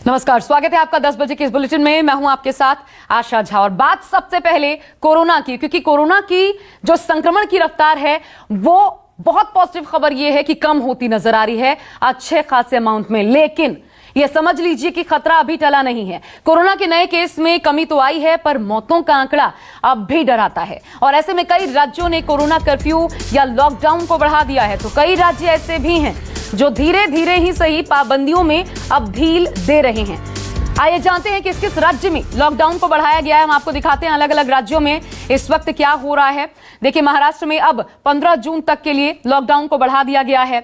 नमस्कार, स्वागत है आपका 10 बजे के इस बुलेटिन में। मैं हूं आपके साथ आशा झा और बात सबसे पहले कोरोना की, क्योंकि कोरोना की जो संक्रमण की रफ्तार है वो बहुत पॉजिटिव खबर ये है कि कम होती नजर आ रही है अच्छे खासे अमाउंट में, लेकिन ये समझ लीजिए कि खतरा अभी टला नहीं है। कोरोना के नए केस में कमी तो आई है, पर मौतों का आंकड़ा अब भी डराता है और ऐसे में कई राज्यों ने कोरोना कर्फ्यू या लॉकडाउन को बढ़ा दिया है। तो कई राज्य ऐसे भी हैं जो धीरे धीरे ही सही पाबंदियों में अब ढील दे रहे हैं। आइए जानते हैं कि किस राज्य में लॉकडाउन को बढ़ाया गया है। हम आपको दिखाते हैं अलग अलग राज्यों में इस वक्त क्या हो रहा है। देखिए, महाराष्ट्र में अब 15 जून तक के लिए लॉकडाउन को बढ़ा दिया गया है।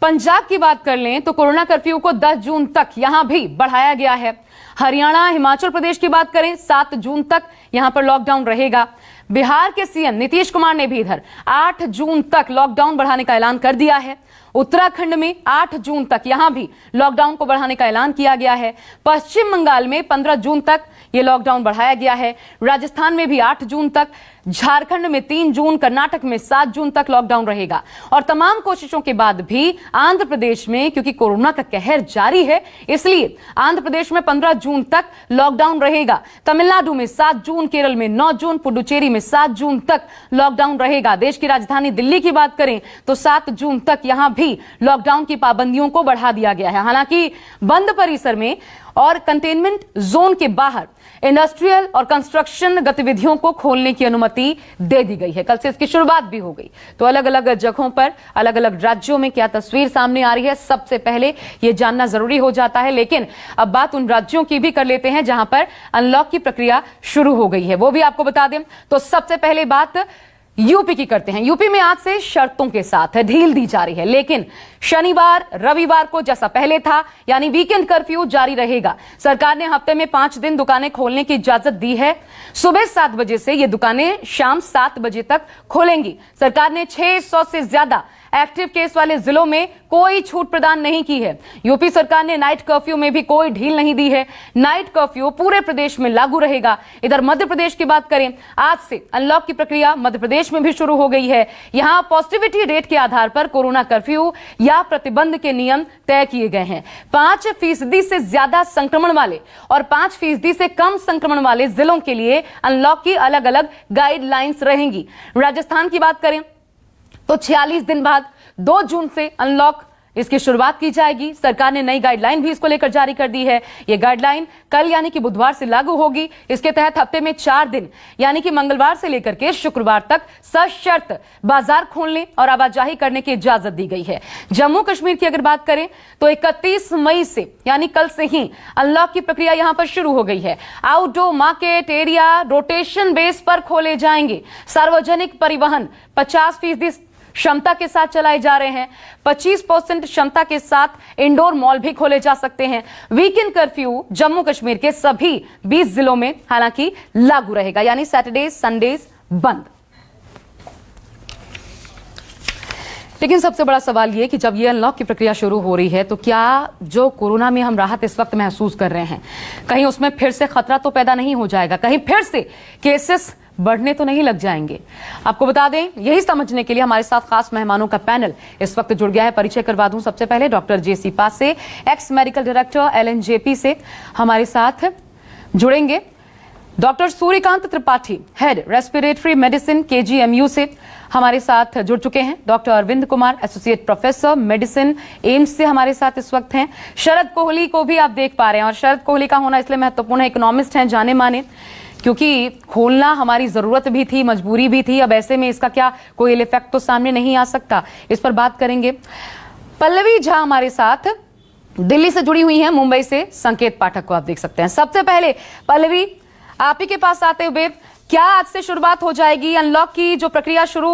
पंजाब की बात कर लें तो कोरोना कर्फ्यू को 10 जून तक यहां भी बढ़ाया गया है। हरियाणा, हिमाचल प्रदेश की बात करें 7 जून तक यहां पर लॉकडाउन रहेगा। बिहार के सीएम नीतीश कुमार ने भी इधर 8 जून तक लॉकडाउन बढ़ाने का ऐलान कर दिया है। उत्तराखंड में 8 जून तक यहां भी लॉकडाउन को बढ़ाने का ऐलान किया गया है। पश्चिम बंगाल में 15 जून तक यह लॉकडाउन बढ़ाया गया है। राजस्थान में भी 8 जून तक, झारखंड में 3 जून, कर्नाटक में 7 जून तक लॉकडाउन रहेगा। और तमाम कोशिशों के बाद भी आंध्र प्रदेश में, क्योंकि कोरोना का कहर जारी है, इसलिए आंध्र प्रदेश में 15 जून तक लॉकडाउन रहेगा। तमिलनाडु में 7 जून, केरल में 9 जून, पुडुचेरी में 7 जून तक लॉकडाउन रहेगा। देश की राजधानी दिल्ली की बात करें तो 7 जून तक यहां भी लॉकडाउन की पाबंदियों को बढ़ा दिया गया है। हालांकि बंद परिसर में और कंटेनमेंट जोन के बाहर इंडस्ट्रियल और कंस्ट्रक्शन गतिविधियों को खोलने की अनुमति दे दी गई है। कल से इसकी शुरुआत भी हो गई। तो अलग अलग जगहों पर, अलग अलग राज्यों में क्या तस्वीर सामने आ रही है, सबसे पहले यह जानना जरूरी हो जाता है। लेकिन अब बात उन राज्यों की भी कर लेते हैं जहां पर अनलॉक की प्रक्रिया शुरू हो गई है, वो भी आपको बता दें। तो सबसे पहले बात यूपी की करते हैं। यूपी में आज से शर्तों के साथ ढील दी जा रही है, लेकिन शनिवार रविवार को जैसा पहले था, यानी वीकेंड कर्फ्यू जारी रहेगा। सरकार ने हफ्ते में 5 दिन दुकानें खोलने की इजाजत दी है। सुबह 7 बजे से ये दुकानें शाम 7 बजे तक खोलेंगी। सरकार ने 600 से ज्यादा एक्टिव केस वाले जिलों में कोई छूट प्रदान नहीं की है। यूपी सरकार ने नाइट कर्फ्यू में भी कोई ढील नहीं दी है। नाइट कर्फ्यू पूरे प्रदेश में लागू रहेगा। इधर मध्य प्रदेश की बात करें, आज से अनलॉक की प्रक्रिया मध्य प्रदेश में भी शुरू हो गई है। यहां पॉजिटिविटी रेट के आधार पर कोरोना कर्फ्यू या प्रतिबंध के नियम तय किए गए हैं। 5% से ज्यादा संक्रमण वाले और 5% से कम संक्रमण वाले जिलों के लिए अनलॉक की अलग अलग गाइडलाइंस रहेंगी। राजस्थान की बात करें तो 46 दिन बाद 2 जून से अनलॉक इसकी शुरुआत की जाएगी। सरकार ने नई गाइडलाइन भी इसको लेकर जारी कर दी है। यह गाइडलाइन कल यानी कि बुधवार से लागू होगी। इसके तहत हफ्ते में 4 दिन यानी कि मंगलवार से लेकर के शुक्रवार तक सशर्त बाजार खोलने और आवाजाही करने की इजाजत दी गई है। जम्मू कश्मीर की अगर बात करें तो 31 मई से यानी कल से ही अनलॉक की प्रक्रिया यहां पर शुरू हो गई है। Outdoor market area rotation base पर खोले जाएंगे। सार्वजनिक परिवहन 50% क्षमता के साथ चलाए जा रहे हैं। 25% क्षमता के साथ इंडोर मॉल भी खोले जा सकते हैं। वीकेंड कर्फ्यू जम्मू कश्मीर के सभी 20 जिलों में हालांकि लागू रहेगा, यानी सैटरडे संडेज बंद। लेकिन सबसे बड़ा सवाल यह कि जब ये अनलॉक की प्रक्रिया शुरू हो रही है तो क्या जो कोरोना में हम राहत इस वक्त महसूस कर रहे हैं, कहीं उसमें फिर से खतरा तो पैदा नहीं हो जाएगा, कहीं फिर से केसेस बढ़ने तो नहीं लग जाएंगे। आपको बता दें, यही समझने के लिए हमारे साथ खास मेहमानों का पैनल इस वक्त जुड़ गया है। परिचय करवा दूं सबसे पहले डॉक्टर जेसी पासे, एक्स मेडिकल डायरेक्टर एलएनजेपी से हमारे साथ जुड़ेंगे। Doctor Suryakant Tripathi, head respiratory medicine KGMU से हमारे साथ जुड़ चुके हैं। Doctor Arvind Kumar, associate professor medicine AIIMS से हमारे साथ इस वक्त हैं। शरद कोहली को भी आप देख पा रहे हैं, और शरद कोहली का होना इसलिए महत्वपूर्ण है, इकोनॉमिस्ट हैं जाने माने, क्योंकि खोलना हमारी जरूरत भी थी, मजबूरी भी थी। अब ऐसे में इसका क्या कोई इफेक्ट तो सामने नहीं आ सकता, इस पर बात करेंगे। पल्लवी झा हमारे साथ दिल्ली से जुड़ी हुई हैं, मुंबई से संकेत पाठक को आप देख सकते हैं। सबसे पहले पल्लवी, आप ही के पास आते हुए, क्या आज से शुरुआत हो जाएगी अनलॉक की जो प्रक्रिया शुरू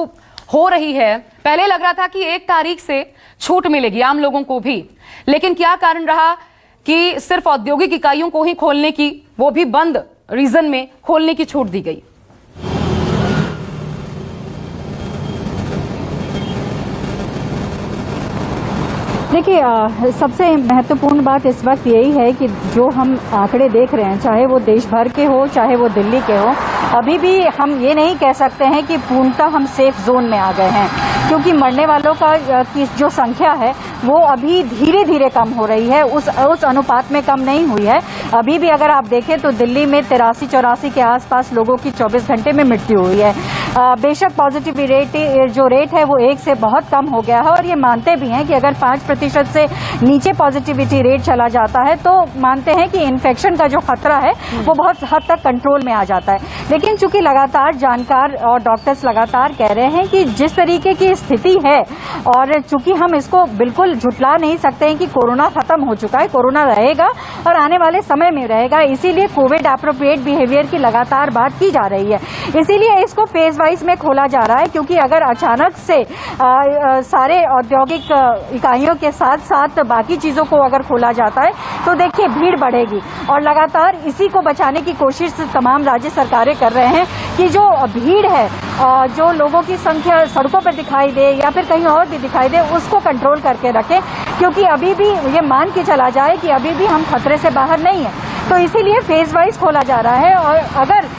हो रही है? पहले लग रहा था कि 1 तारीख से छूट मिलेगी आम लोगों को भी, लेकिन क्या कारण रहा कि सिर्फ औद्योगिक इकाइयों को ही खोलने की, वो भी बंद रीजन में खोलने की छूट दी गई? देखिए, सबसे महत्वपूर्ण बात इस वक्त यही है कि जो हम आंकड़े देख रहे हैं, चाहे वो देश भर के हो चाहे वो दिल्ली के हो, अभी भी हम ये नहीं कह सकते हैं कि पूर्णतः हम सेफ जोन में आ गए हैं। क्योंकि मरने वालों की जो संख्या है वो अभी धीरे धीरे कम हो रही है, उस अनुपात में कम नहीं हुई है। अभी भी अगर आप देखें तो दिल्ली में 83-84 के आसपास लोगों की 24 घंटे में मृत्यु हुई है। बेशक पॉजिटिविटी जो रेट है वो 1 से बहुत कम हो गया है, और ये मानते भी हैं कि अगर 5% से नीचे पॉजिटिविटी रेट चला जाता है तो मानते हैं कि इन्फेक्शन का जो खतरा है वो बहुत हद तक कंट्रोल में आ जाता है। लेकिन चूंकि लगातार जानकार और डॉक्टर्स लगातार कह रहे हैं कि जिस तरीके की स्थिति है, और चूंकि हम इसको बिल्कुल झुटला नहीं सकते हैं कि कोरोना खत्म हो चुका है, कोरोना रहेगा और आने वाले समय में रहेगा, इसीलिए कोविड एप्रोप्रिएट बिहेवियर की लगातार बात की जा रही है। इसीलिए इसको फेज वाइज में खोला जा रहा है, क्योंकि अगर अचानक से सारे औद्योगिक इकाइयों के साथ साथ बाकी चीजों को अगर खोला जाता है तो देखिए भीड़ बढ़ेगी, और लगातार इसी को बचाने की कोशिश तमाम राज्य सरकारें कर रहे हैं कि जो भीड़ है, जो लोगों की संख्या सड़कों पर दिखाई दे या फिर कहीं और भी दिखाई दे, उसको कंट्रोल करके रखें, क्योंकि अभी भी ये मान के चला जाए कि अभी भी हम खतरे से बाहर नहीं है। तो इसीलिए फेज वाइज खोला जा रहा है, और अगर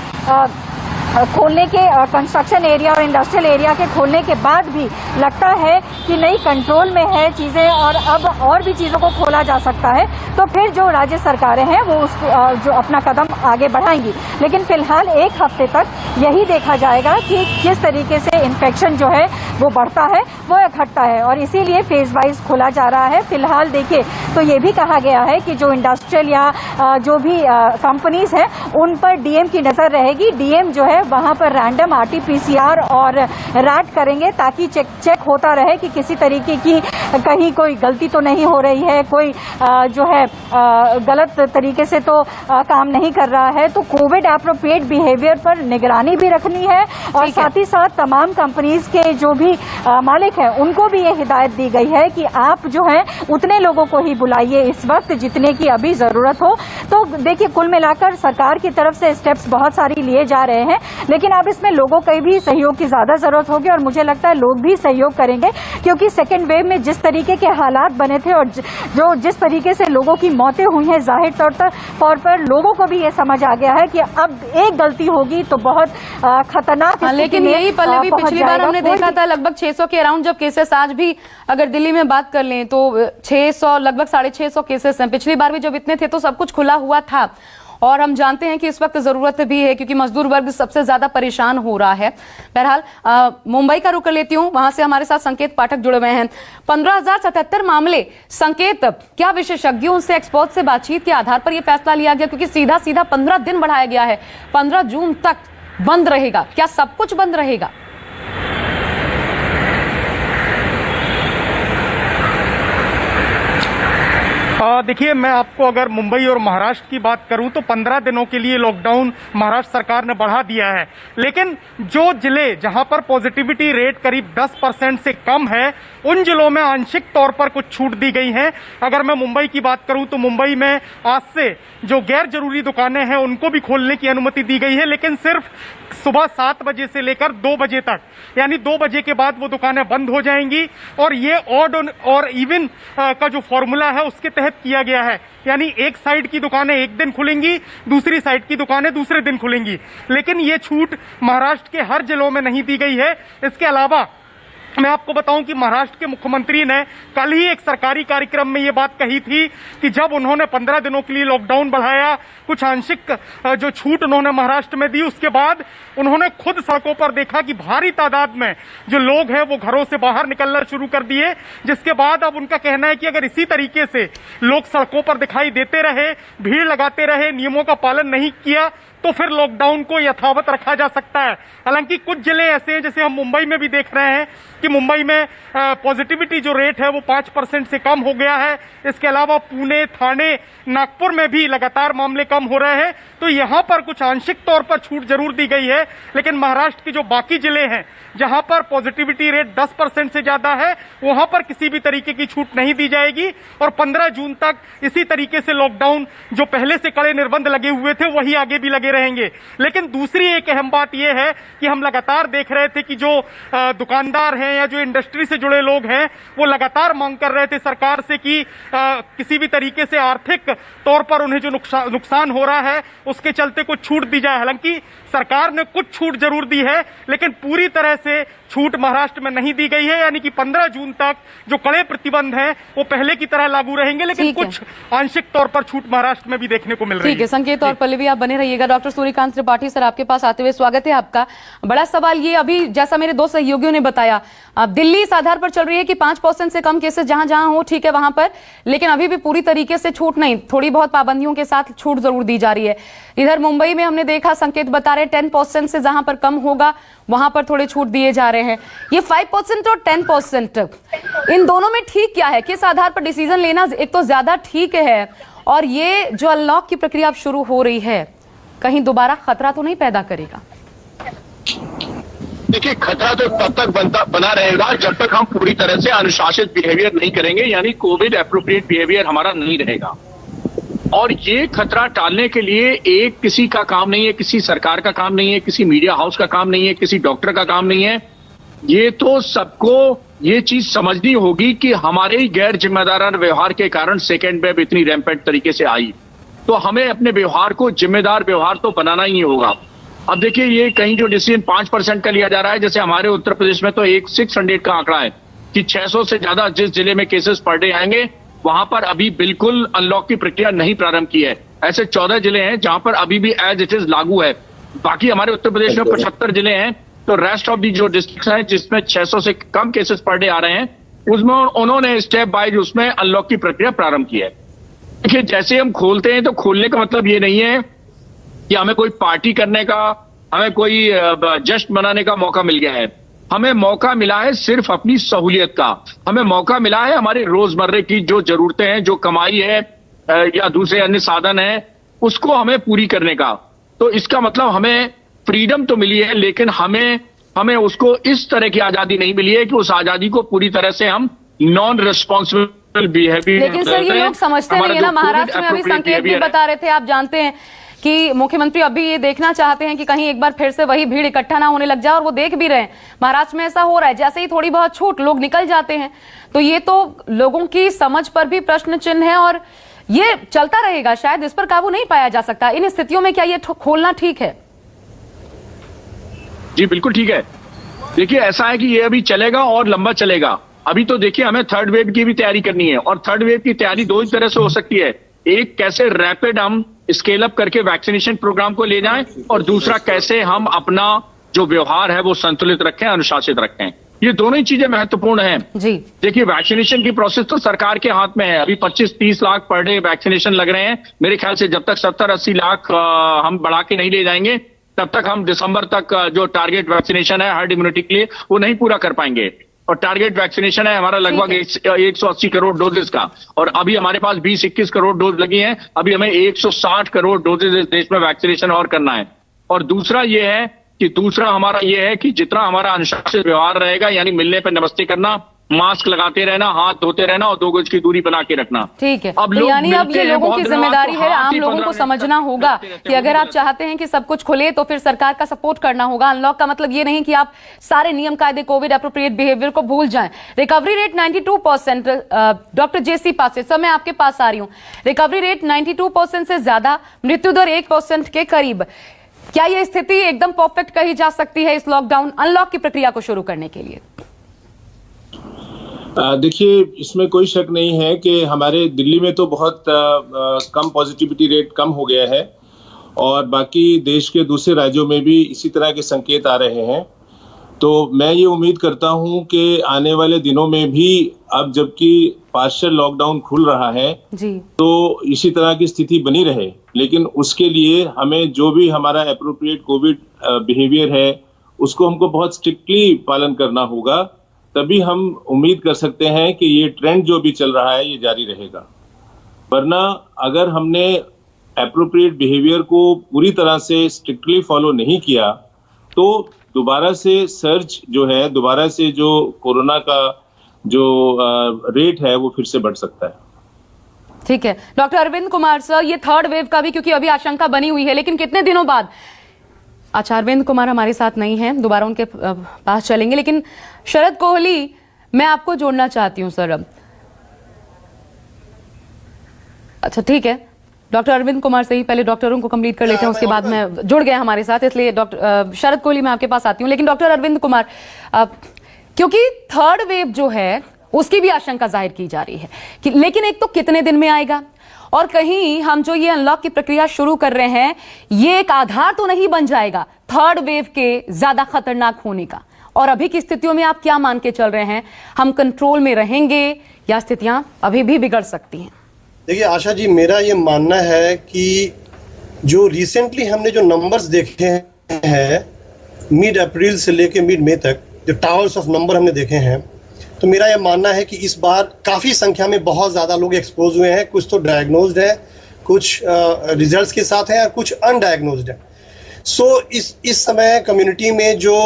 खोलने के कंस्ट्रक्शन एरिया और इंडस्ट्रियल एरिया के खोलने के बाद भी लगता है कि नहीं कंट्रोल में है चीजें और अब और भी चीजों को खोला जा सकता है, तो फिर जो राज्य सरकारें हैं वो जो अपना कदम आगे बढ़ाएंगी। लेकिन फिलहाल 1 हफ्ते तक यही देखा जाएगा कि किस तरीके से इन्फेक्शन जो है वो बढ़ता है, वो घटता है, और इसीलिए फेज वाइज खोला जा रहा है। फिलहाल देखिए तो ये भी कहा गया है कि जो इंडस्ट्रियल या जो भी कंपनीज हैं उन पर डीएम की नजर रहेगी। डीएम जो है वहां पर रैंडम RT-PCR और रैट करेंगे, ताकि चेक होता रहे कि किसी तरीके की कहीं कोई गलती तो नहीं हो रही है, कोई जो है गलत तरीके से तो काम नहीं कर रहा है। तो कोविड एप्रोप्रिएट बिहेवियर पर निगरानी भी रखनी है, और साथ ही साथ तमाम कंपनीज के जो भी मालिक हैं उनको भी ये हिदायत दी गई है कि आप जो है उतने लोगों को ही बुलाइए इस वक्त जितने की अभी जरूरत हो। तो देखिए कुल मिलाकर सरकार की तरफ से स्टेप्स बहुत सारी लिए जा रहे हैं, लेकिन अब इसमें लोगों का भी सहयोग की ज्यादा जरूरत होगी, और मुझे लगता है लोग भी सहयोग करेंगे, क्योंकि सेकेंड वेव में जिस तरीके के हालात बने थे और जो जिस तरीके से लोगों की मौतें हुई हैं, जाहिर तौर पर लोगों को भी ये समझ आ गया है कि अब एक गलती होगी तो बहुत खतरनाक। लेकिन यही पल्लवी पिछली बार हमने देखा था लगभग 600 के अराउंड जब केसेस, आज भी अगर दिल्ली में बात कर लें तो 600 लगभग 650 केसेस हैं। पिछली बार भी जब इतने थे तो सब कुछ खुला हुआ था, और हम जानते हैं कि इस वक्त जरूरत भी है क्योंकि मजदूर वर्ग सबसे ज्यादा परेशान हो रहा है। बहरहाल मुंबई का रुख कर लेती हूं, वहां से हमारे साथ संकेत पाठक जुड़े हुए हैं। 15,077 मामले। संकेत, क्या विशेषज्ञों से, एक्सपर्ट से बातचीत के आधार पर यह फैसला लिया गया, क्योंकि सीधा 15 दिन बढ़ाया गया है, 15 जून तक बंद रहेगा, क्या सब कुछ बंद रहेगा? देखिए, मैं आपको अगर मुंबई और महाराष्ट्र की बात करूं तो 15 दिनों के लिए लॉकडाउन महाराष्ट्र सरकार ने बढ़ा दिया है, लेकिन जो जिले जहां पर पॉजिटिविटी रेट करीब 10% से कम है उन जिलों में आंशिक तौर पर कुछ छूट दी गई है। अगर मैं मुंबई की बात करूं तो मुंबई में आज से जो गैर जरूरी दुकानें हैं उनको भी खोलने की अनुमति दी गई है, लेकिन सिर्फ सुबह 7 बजे से लेकर 2 बजे तक, यानी 2 बजे के बाद वो दुकानें बंद हो जाएंगी। और ये ऑड और इवन का जो फॉर्मूला है उसके तहत किया गया है, यानी एक साइड की दुकानें एक दिन खुलेंगी, दूसरी साइड की दुकानें दूसरे दिन खुलेंगी। लेकिन ये छूट महाराष्ट्र के हर जिलों में नहीं दी गई है। इसके अलावा मैं आपको बताऊं कि महाराष्ट्र के मुख्यमंत्री ने कल ही एक सरकारी कार्यक्रम में ये बात कही थी कि जब उन्होंने 15 दिनों के लिए लॉकडाउन बढ़ाया, कुछ आंशिक जो छूट उन्होंने महाराष्ट्र में दी, उसके बाद उन्होंने खुद सड़कों पर देखा कि भारी तादाद में जो लोग हैं वो घरों से बाहर निकलना शुरू कर दिए, जिसके बाद अब उनका कहना है कि अगर इसी तरीके से लोग सड़कों पर दिखाई देते रहे, भीड़ लगाते रहे, नियमों का पालन नहीं किया, तो फिर लॉकडाउन को यथावत रखा जा सकता है। हालांकि कुछ जिले ऐसे हैं, जैसे हम मुंबई में भी देख रहे हैं कि मुंबई में पॉजिटिविटी जो रेट है वो 5% से कम हो गया है। इसके अलावा पुणे, ठाणे, नागपुर में भी लगातार मामले कम हो रहे हैं। तो यहां पर कुछ आंशिक तौर पर छूट जरूर दी गई है, लेकिन महाराष्ट्र के जो बाकी जिले हैं जहां पर पॉजिटिविटी रेट 10% से ज्यादा है, वहां पर किसी भी तरीके की छूट नहीं दी जाएगी, और 15 जून तक इसी तरीके से लॉकडाउन, जो पहले से कड़े निर्बंध लगे हुए थे वही आगे भी लगे रहेंगे। लेकिन दूसरी एक अहम बात यह है कि हम लगातार देख रहे थे कि जो दुकानदार हैं हैं या जो इंडस्ट्री से जुड़े लोग हैं वो लगातार मांग कर रहे थे सरकार से कि किसी भी तरीके से आर्थिक तौर पर उन्हें जो नुकसान हो रहा है उसके चलते कुछ छूट दी जाए। हालांकि सरकार ने कुछ छूट जरूर दी है, लेकिन पूरी तरह से छूट महाराष्ट्र में नहीं दी गई है, यानी कि 15 जून तक जो कड़े प्रतिबंध हैं वो पहले की तरह लागू रहेंगे, लेकिन कुछ आंशिक तौर पर छूट महाराष्ट्र में भी देखने को मिल रही है। ठीक है संकेत और पल्लवी, आप बने रहिएगा। डॉक्टर सूर्यकांत त्रिपाठी सर, आपके पास आते हुए स्वागत है आपका। बड़ा सवाल ये, अभी जैसा मेरे दो सहयोगियों ने बताया, दिल्ली इस आधार पर चल रही है कि 5% से कम केसेस जहां जहां हो ठीक है वहां पर, लेकिन अभी भी पूरी तरीके से छूट नहीं, थोड़ी बहुत पाबंदियों के साथ छूट जरूर दी जा रही है। इधर मुंबई में हमने देखा, संकेत बता रहे 10% से जहां पर कम होगा वहां पर थोड़े छूट दिए जा रहे हैं। ये 5% और 10%, इन दोनों में ठीक क्या है? किस आधार पर डिसीजन लेना एक तो ज्यादा ठीक है, और ये जो अनलॉक की प्रक्रिया अब शुरू हो रही है कहीं दोबारा खतरा तो नहीं पैदा करेगा? देखिए, खतरा तो तब तक बना रहेगा जब तक हम पूरी तरह से अनुशासित बिहेवियर नहीं करेंगे, यानी कोविड एप्रोप्रिएट बिहेवियर हमारा नहीं रहेगा। और ये खतरा टालने के लिए एक किसी का काम नहीं है, किसी सरकार का काम नहीं है, किसी मीडिया हाउस का काम नहीं है, किसी डॉक्टर का काम नहीं है। ये तो सबको ये चीज समझनी होगी कि हमारे ही गैर जिम्मेदाराना व्यवहार के कारण सेकेंड वेव इतनी रैंपेंट तरीके से आई। तो हमें अपने व्यवहार को जिम्मेदार व्यवहार तो बनाना ही होगा। अब देखिए, ये कहीं जो डिसीजन 5% का लिया जा रहा है, जैसे हमारे उत्तर प्रदेश में तो 600 का आंकड़ा है कि 600 से ज्यादा जिस जिले में केसेस पर डे आएंगे वहां पर अभी बिल्कुल अनलॉक की प्रक्रिया नहीं प्रारंभ की है। ऐसे 14 जिले हैं जहां पर अभी भी एज इट इज लागू है। बाकी हमारे उत्तर प्रदेश में 75 जिले हैं। तो रेस्ट ऑफ दी जो डिस्ट्रिक्ट हैं जिसमें 600 से कम केसेस पर डे आ रहे हैं, उसमें उन्होंने स्टेप बाय उसमें अनलॉक की प्रक्रिया प्रारंभ की है। देखिए, जैसे हम खोलते हैं तो खोलने का मतलब ये नहीं है कि हमें कोई पार्टी करने का, हमें कोई जश्न मनाने का मौका मिल गया है। हमें मौका मिला है सिर्फ अपनी सहूलियत का। हमें मौका मिला है हमारे रोजमर्रे की जो जरूरतें हैं, जो कमाई है या दूसरे अन्य साधन हैं, उसको हमें पूरी करने का। तो इसका मतलब हमें फ्रीडम तो मिली है, लेकिन हमें उसको इस तरह की आजादी नहीं मिली है कि उस आजादी को पूरी तरह से हम नॉन रिस्पॉन्सिबल बिहेवियर। लेकिन सर, ये लोग समझते नहीं है ना। महाराष्ट्र में अभी संकेत भी बता रहे थे, आप जानते हैं कि मुख्यमंत्री अभी ये देखना चाहते हैं कि कहीं एक बार फिर से वही भीड़ इकट्ठा ना होने लग जाए, और वो देख भी रहे हैं महाराष्ट्र में ऐसा हो रहा है। जैसे ही थोड़ी बहुत छूट, लोग निकल जाते हैं। तो ये तो लोगों की समझ पर भी प्रश्न चिन्ह है, और ये चलता रहेगा, शायद इस पर काबू नहीं पाया जा सकता। इन स्थितियों में क्या ये खोलना ठीक है? जी बिल्कुल ठीक है। देखिए, ऐसा है कि ये अभी चलेगा और लंबा चलेगा। अभी तो देखिए, हमें थर्ड वेव की भी तैयारी करनी है, और थर्ड वेव की तैयारी दो ही तरह से हो सकती है। एक, कैसे रैपिड हम स्केल अप करके वैक्सीनेशन प्रोग्राम को ले जाएं, और दूसरा कैसे हम अपना जो व्यवहार है वो संतुलित रखें, अनुशासित रखें। ये दोनों ही चीजें महत्वपूर्ण हैं। जी देखिए, वैक्सीनेशन की प्रोसेस तो सरकार के हाथ में है। अभी 25-30 लाख पर डे वैक्सीनेशन लग रहे हैं। मेरे ख्याल से जब तक 70-80 लाख हम बढ़ा के नहीं ले जाएंगे, तब तक हम दिसंबर तक जो टारगेट वैक्सीनेशन है हर्ड इम्यूनिटी के लिए, वो नहीं पूरा कर पाएंगे। और टारगेट वैक्सीनेशन है हमारा लगभग 180 करोड़ डोजेस का, और अभी हमारे पास 20-21 करोड़ डोज लगी हैं। अभी हमें 160 करोड़ डोजेस इस देश में वैक्सीनेशन और करना है। और दूसरा हमारा ये है कि जितना हमारा अनुशासित व्यवहार रहेगा, यानी मिलने पर नमस्ते करना, मास्क लगाते रहना, हाथ धोते रहना और 2 गज की दूरी बना के रखना। ठीक है, तो यानी अब ये लोगों की जिम्मेदारी है, आम लोगों को समझना होगा कि अगर आप चाहते हैं कि सब कुछ खुले तो फिर सरकार का सपोर्ट करना होगा। अनलॉक का मतलब ये नहीं कि आप सारे नियम कायदे, कोविड एप्रोप्रिएट बिहेवियर को भूल जाएं। रिकवरी रेट 92%, डॉक्टर जेसी पासे, सर मैं आपके पास आ रही हूं। रिकवरी रेट 92% से ज्यादा, मृत्यु दर 1% के करीब। क्या यह स्थिति एकदम परफेक्ट कही जा सकती है इस लॉकडाउन अनलॉक की प्रक्रिया को शुरू करने के लिए? देखिए, इसमें कोई शक नहीं है कि हमारे दिल्ली में तो बहुत कम पॉजिटिविटी रेट कम हो गया है, और बाकी देश के दूसरे राज्यों में भी इसी तरह के संकेत आ रहे हैं। तो मैं ये उम्मीद करता हूं कि आने वाले दिनों में भी, अब जबकि पार्शियल लॉकडाउन खुल रहा है जी, तो इसी तरह की स्थिति बनी रहे। लेकिन उसके लिए हमें जो भी हमारा एप्रोप्रिएट कोविड बिहेवियर है उसको हमको बहुत स्ट्रिक्टली पालन करना होगा। तभी हम उम्मीद कर सकते हैं कि ये ट्रेंड जो भी चल रहा है ये जारी रहेगा। वरना अगर हमने एप्रोप्रिएट बिहेवियर को पूरी तरह से स्ट्रिक्टली फॉलो नहीं किया, तो दोबारा से सर्ज जो है, दोबारा से जो कोरोना का जो रेट है वो फिर से बढ़ सकता है। ठीक है डॉक्टर अरविंद कुमार सर, ये थर्ड वेव का भी क्योंकि अभी आशंका बनी हुई है, लेकिन कितने दिनों बाद अच्छा, अरविंद कुमार हमारे साथ नहीं हैं, दोबारा उनके पास चलेंगे, लेकिन शरद कोहली मैं आपको जोड़ना चाहती हूं सर अब। अच्छा ठीक है, डॉक्टर अरविंद कुमार से ही पहले डॉक्टरों को कंप्लीट कर लेते हैं, उसके बाद में जुड़ गए हमारे साथ, इसलिए डॉक्टर शरद कोहली मैं आपके पास आती हूँ। लेकिन डॉक्टर अरविंद कुमार, क्योंकि थर्ड वेव जो है उसकी भी आशंका जाहिर की जा रही है कि, लेकिन एक तो कितने दिन में आएगा, और कहीं हम जो ये अनलॉक की प्रक्रिया शुरू कर रहे हैं ये एक आधार तो नहीं बन जाएगा थर्ड वेव के ज्यादा खतरनाक होने का? और अभी की स्थितियों में आप क्या मान के चल रहे हैं, हम कंट्रोल में रहेंगे या स्थितियां अभी भी बिगड़ सकती हैं? देखिए आशा जी, मेरा ये मानना है कि जो रिसेंटली हमने जो नंबर्स देखे हैं मिड अप्रैल से लेके मिड मई तक, जो टावर्स ऑफ नंबर हमने देखे हैं, तो मेरा ये मानना है कि इस बार काफ़ी संख्या में बहुत ज़्यादा लोग एक्सपोज हुए हैं। कुछ तो डायग्नोज्ड है, कुछ रिजल्ट्स के साथ हैं और कुछ अनडायग्नोज्ड है। सो इस समय कम्युनिटी में जो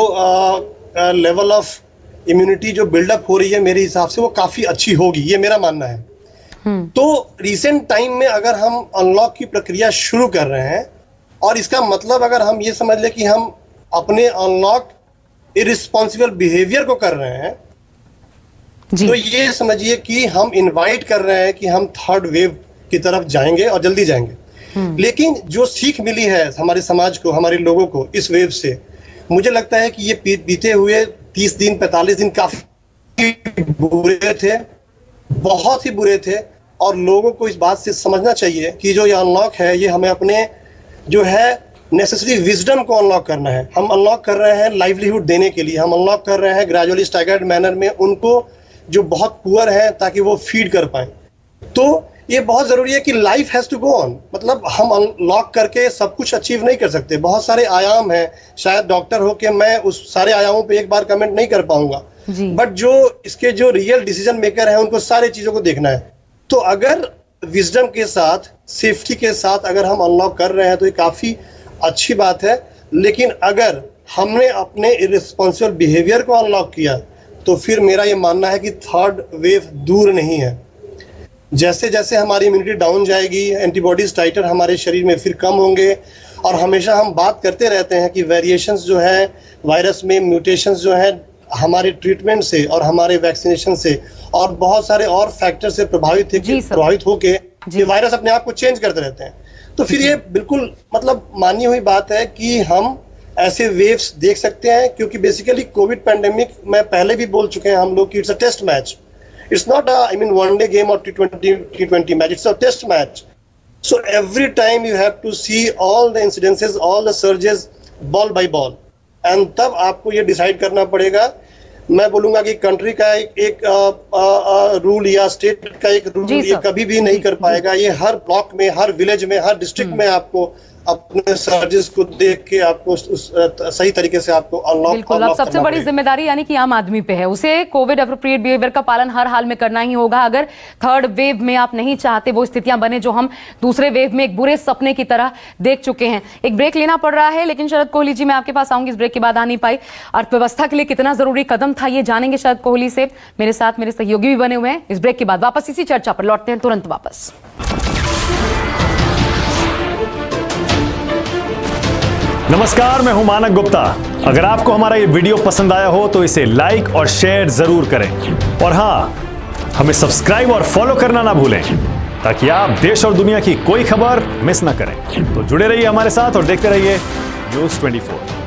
लेवल ऑफ इम्यूनिटी जो बिल्डअप हो रही है मेरे हिसाब से वो काफ़ी अच्छी होगी, ये मेरा मानना है। तो रिसेंट टाइम में अगर हम अनलॉक की प्रक्रिया शुरू कर रहे हैं, और इसका मतलब अगर हम ये समझ लें कि हम अपने अनलॉक इररिस्पॉन्सिबल बिहेवियर को कर रहे हैं, तो ये समझिए कि हम इनवाइट कर रहे हैं कि हम थर्ड वेव की तरफ जाएंगे और जल्दी जाएंगे। लेकिन जो सीख मिली है हमारे समाज को, हमारे लोगों को इस वेव से, मुझे लगता है कि ये बीते हुए 30 दिन 45 दिन काफी बुरे थे, बहुत ही बुरे थे। और लोगों को इस बात से समझना चाहिए कि जो ये अनलॉक है ये हमें अपने जो है नेसेसरी विजडम को अनलॉक करना है। हम अनलॉक कर रहे हैं लाइवलीहुड देने के लिए, हम अनलॉक कर रहे हैं ग्रेजुअली स्टैगर्ड मैनर में उनको जो बहुत पुअर हैं ताकि वो फीड कर पाए। तो ये बहुत जरूरी है कि life has to go on. मतलब हम अनलॉक करके सब कुछ अचीव नहीं कर सकते, बहुत सारे आयाम हैं। शायद डॉक्टर हो के मैं उस सारे आयामों पे एक बार कमेंट नहीं कर पाऊंगा, बट जो इसके जो रियल डिसीजन मेकर हैं उनको सारी चीजों को देखना है। तो अगर विजडम के साथ, सेफ्टी के साथ अगर हम अनलॉक कर रहे हैं तो ये काफी अच्छी बात है। लेकिन अगर हमने अपने इररिस्पॉन्सिबल बिहेवियर को अनलॉक किया तो फिर मेरा ये मानना है कि थर्ड वेव दूर नहीं है। जैसे जैसे हमारी इम्यूनिटी डाउन जाएगी, एंटीबॉडीज टाइटर हमारे शरीर में फिर कम होंगे। और हमेशा हम बात करते रहते हैं कि वेरिएशंस जो है वायरस में, म्यूटेशंस जो है हमारे ट्रीटमेंट से और हमारे वैक्सीनेशन से और बहुत सारे और फैक्टर से प्रभावित होके ये वायरस अपने आप को चेंज करते रहते हैं। तो फिर ये बिल्कुल मतलब मानी हुई बात है कि हम ऐसे वेव्स देख सकते हैं, क्योंकि बेसिकली कोविड पैंडेमिक में पहले भी बोल चुके हैं हम लोग कि it's a test match. It's not one day game or T20 match. It's a test match. So every time you have to see all the incidences, all the surges, ball by ball. And तब आपको ये decide करना पड़ेगा। मैं बोलूंगा कि country का एक रूल या स्टेट का एक रूल ये कभी भी नहीं कर पाएगा। ये हर ब्लॉक में, हर विलेज में, हर डिस्ट्रिक्ट में आपको अपने सर्जेस को देख के आपको सही तरीके से आपको अनलॉक। बिल्कुल, अब सबसे बड़ी जिम्मेदारी यानी कि आम आदमी पे है, उसे कोविड एप्रोप्रिएट बिहेवियर का पालन हर हाल में करना ही होगा। अगर थर्ड वेव में आप नहीं चाहते वो स्थितियां बने जो हम दूसरे वेव में एक बुरे सपने की तरह देख चुके हैं। एक ब्रेक लेना पड़ रहा है, लेकिन शरद कोहली जी मैं आपके पास आऊंगी, इस ब्रेक के बाद आ नहीं पाई। अर्थव्यवस्था के लिए कितना जरूरी कदम था ये जानेंगे शरद कोहली से। मेरे साथ मेरे सहयोगी भी बने हुए हैं। इस ब्रेक के बाद वापस इसी चर्चा पर लौटते हैं, तुरंत वापस। नमस्कार, मैं हूं मानक गुप्ता। अगर आपको हमारा ये वीडियो पसंद आया हो तो इसे लाइक और शेयर जरूर करें, और हां, हमें सब्सक्राइब और फॉलो करना ना भूलें ताकि आप देश और दुनिया की कोई खबर मिस ना करें। तो जुड़े रहिए हमारे साथ और देखते रहिए न्यूज़ 24।